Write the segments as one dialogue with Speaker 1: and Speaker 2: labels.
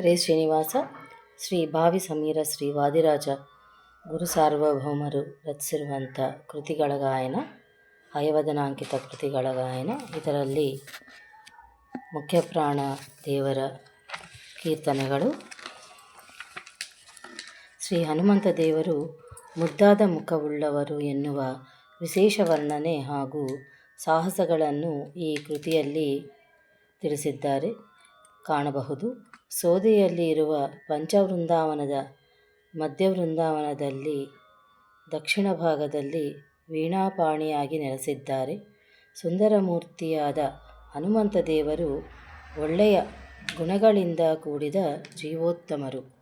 Speaker 1: ರೇ ಶ್ರೀನಿವಾಸ ಶ್ರೀ ಭಾವಿ ಸಮೀರ ಶ್ರೀ ವಾದಿರಾಜ ಗುರು ಸಾರ್ವಭೌಮರು ರಚಿಸಿರುವಂಥ ಕೃತಿಗಳ ಗಾಯನ, ಹಯವದನಾಂಕಿತ ಕೃತಿಗಳ ಗಾಯನ. ಇದರಲ್ಲಿ ಮುಖ್ಯಪ್ರಾಣ ದೇವರ ಕೀರ್ತನೆಗಳು. ಶ್ರೀ ಹನುಮಂತ ದೇವರು ಮುದ್ದಾದ ಮುಖವುಳ್ಳವರು ಎನ್ನುವ ವಿಶೇಷ ವರ್ಣನೆ ಹಾಗೂ ಸಾಹಸಗಳನ್ನು ಈ ಕೃತಿಯಲ್ಲಿ ತಿಳಿಸಿದ್ದಾರೆ ಕಾಣಬಹುದು. ಸೋದೆಯಲ್ಲಿ ಇರುವ ಪಂಚವೃಂದಾವನದ ಮಧ್ಯವೃಂದಾವನದಲ್ಲಿ ದಕ್ಷಿಣ ಭಾಗದಲ್ಲಿ ವೀಣಾಪಾಣಿಯಾಗಿ ನೆಲೆಸಿದ್ದಾರೆ. ಸುಂದರಮೂರ್ತಿಯಾದ ಹನುಮಂತ ದೇವರು ಒಳ್ಳೆಯ ಗುಣಗಳಿಂದ ಕೂಡಿದ ಜೀವೋತ್ತಮರು.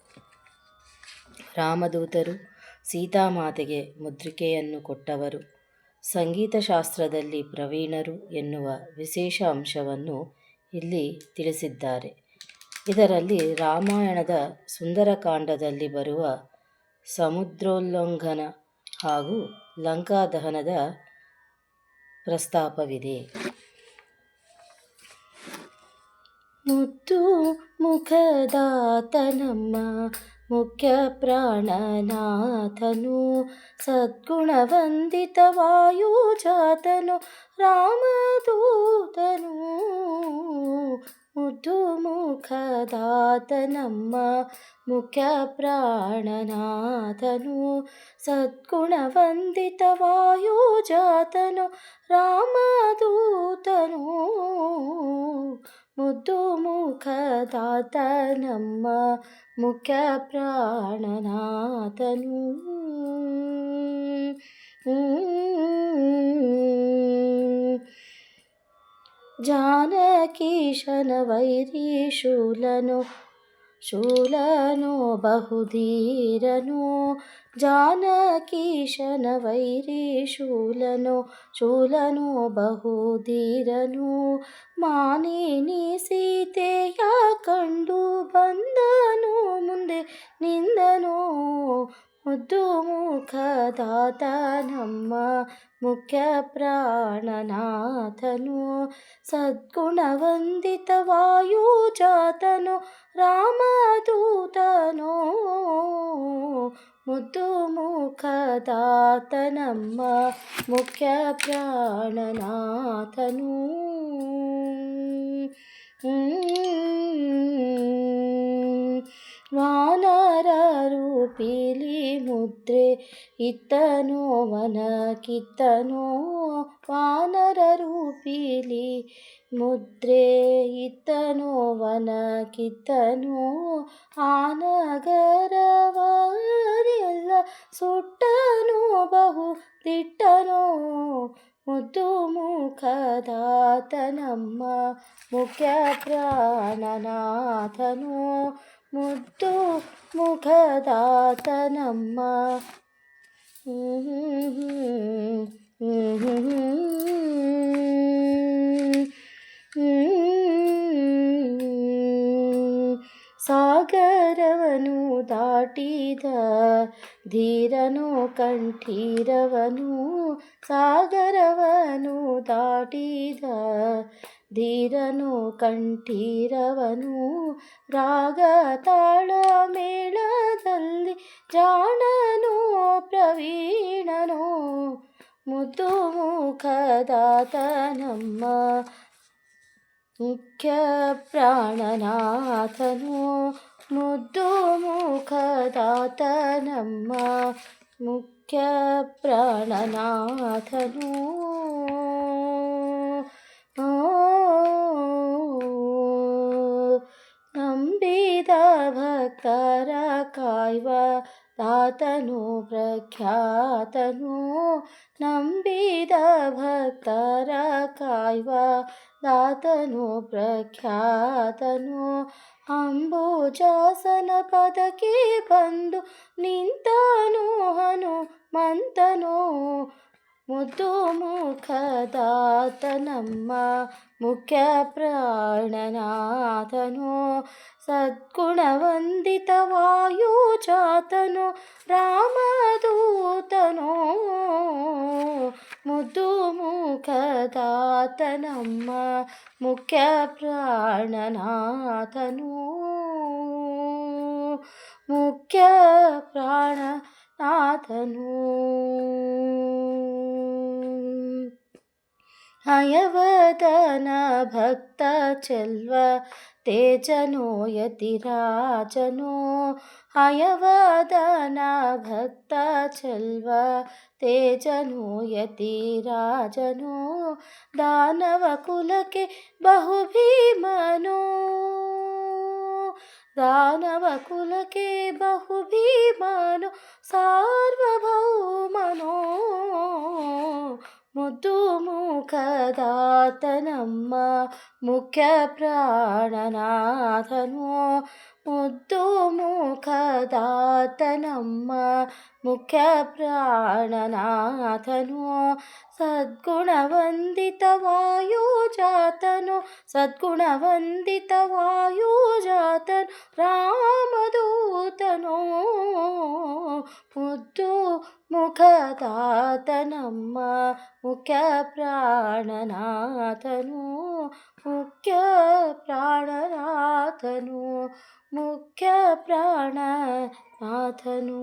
Speaker 1: ರಾಮದೂತರು ಸೀತಾಮಾತೆಗೆ ಮುದ್ರಿಕೆಯನ್ನು ಕೊಟ್ಟವರು. ಸಂಗೀತ ಶಾಸ್ತ್ರದಲ್ಲಿ ಪ್ರವೀಣರು ಎನ್ನುವ ವಿಶೇಷ ಅಂಶವನ್ನು ಇಲ್ಲಿ ತಿಳಿಸಿದ್ದಾರೆ. ಇದರಲ್ಲಿ ರಾಮಾಯಣದ ಸುಂದರಕಾಂಡದಲ್ಲಿ ಬರುವ ಸಮುದ್ರೋಲ್ಲಂಘನ ಹಾಗೂ ಲಂಕಾದಹನದ ಪ್ರಸ್ತಾಪವಿದೆ. ಮುದ್ದು ಮುಖದಾತನಮ್ಮ ಮುಖ್ಯ ಪ್ರಾಣನಾಥನು, ಸದ್ಗುಣವಂದಿತ ವಾಯುಜಾತನು ರಾಮದೂತನು. ಮುದ್ದು ಮುಖದಾತನಮ್ಮ ಮುಖ್ಯ ಪ್ರಾಣನಾಥನು, ಸದ್ಗುಣವಂದಿತ ವಾಯುಜಾತನು ರಾಮದೂತನು. ಮುದ್ದು ಮುಖದಾತನಮ್ಮ ಮುಖ್ಯ ಪ್ರಾಣನಾಥನು. ಜಾನಕೀಶನ ವೈರಿ ಶೂಲನೋ ಬಹುಧೀರನು, ಜಾನಕೀಶನ ವೈರಿ ಶೂಲನೋ ಬಹುಧೀರನು. ಮಾನಿನಿ ಸೀತೆಯ ಕಂಡು ಬಂದನು ಮುಂದೆ ನಿಂದನು. ಮುದ್ದು ಮುಖದಾತನಮ್ಮ ಮುಖ್ಯ ಪ್ರಾಣನಾಥನು, ಸದ್ಗುಣವಂದಿತ ವಾಯುಜಾತನು ರಾಮದೂತನು. ಮುದ್ದು ಮುಖದಾತನಮ್ಮ ಮುಖ್ಯ ಪ್ರಾಣನಾಥನು. ವಾನರ ರೂಪಿಲಿ ಮುದ್ರೆ ಇತ್ತನೋ ವನ ಕಿತ್ತನೋ, ವಾನರ ರೂಪಿಲಿ ಮುದ್ರೆ ಇತ್ತನೋ ವನ ಕಿತ್ತನೋ. ಆನಗರವರೆಲ್ಲ ಸುಟ್ಟನೋ ಬಹು ದಿಟ್ಟನೋ. ಮುದ್ದು ಮುಖದಾತನಮ್ಮ ಮುಖ್ಯ ಪ್ರಾಣನಾಥನು, ಮುದ್ದು ಮುಖದಾತನಮ್ಮ. ಸಾಗರವನು ದಾಟಿದ ಧೀರನೋ ಕಂಠೀರವನು, ಸಾಗರವನು ದಾಟಿದ ಧೀರನೋ ಕಂಠೀರವನು. ರಾಗ ತಾಳ ಮೇಳದಲ್ಲಿ ಜಾಣನೋ ಪ್ರವೀಣನೋ. ಮುದ್ದು ಮುಖದಾತನಮ್ಮ ಮುಖ್ಯ ಪ್ರಾಣನಾಥನು, ಮುದ್ದು ಮುಖದಾತನಮ್ಮ ಮುಖ್ಯ ಪ್ರಾಣನಾಥನು. ನಂಬಿದ ಭಕ್ತರ ಕಾಯ್ವ ದಾತನು ಪ್ರಖ್ಯಾತನು, ನಂಬಿದ ಭಕ್ತರ ಕಾಯ್ವ ದಾತನು ಪ್ರಖ್ಯಾತನು. ಅಂಬುಜಾಸನ ಪದಕ್ಕೆ ಬಂದು ನಿಂತನು ಹನುಮಂತನು. ಮುದ್ದು ಮುಖದಾತನಮ್ಮ ಮುಖ್ಯ ಪ್ರಾಣನಾಥನು, ಸದ್ಗುಣವಂದಿತ ವಾಯುಜಾತನು ರಾಮದೂತನು. ಮುದ್ದು ಮುಖದಾತನಮ್ಮ ಮುಖ್ಯ ಪ್ರಾಣನಾಥನು. ಮುಖ್ಯ ಪ್ರಾಣನಾಥನು. ಹಯವದನ ಭಕ್ತ ಚೆಲ್ವ ತೇಜನೋ ಯತಿರಾಜನೋ. ಹಯವದನ ಭಕ್ತ ಚೆಲ್ವ ತೇಜನೋ ಯತಿರಾಜನೋ. ದಾನವ ಕುಲಕ್ಕೆ ಬಹುಭೀಮನೋ. ದಾನವ ಕುಲಕ್ಕೆ ಬಹುಭೀಮನೋ. ಸಾರ್ವಭೌಮನೋ. ಮುದ್ದು ಮುಖದಾತನಮ್ಮ ಮುಖ್ಯ ಪ್ರಾಣನಾಥನೋ. ಮುದ್ದು ಮುಖದಾತನಮ್ಮ ಮುಖ್ಯ ಪ್ರಾಣನಾಥನೋ. ಸದ್ಗುಣವಂದಿತ ವಾಯುಜಾತನೋ. ಸದ್ಗುಣವಂದಿತ ವಾಯುಜಾತನೋ. ರಾಮದೂತನೋ. ಮುದ್ದು ಮುಖದಾತನಮ್ಮ ಮುಖ್ಯ ಪ್ರಾಣನಾಥನು. ಮುಖ್ಯ ಪ್ರಾಣನಾಥನು. ಮುಖ್ಯ ಪ್ರಾಣನಾಥನು.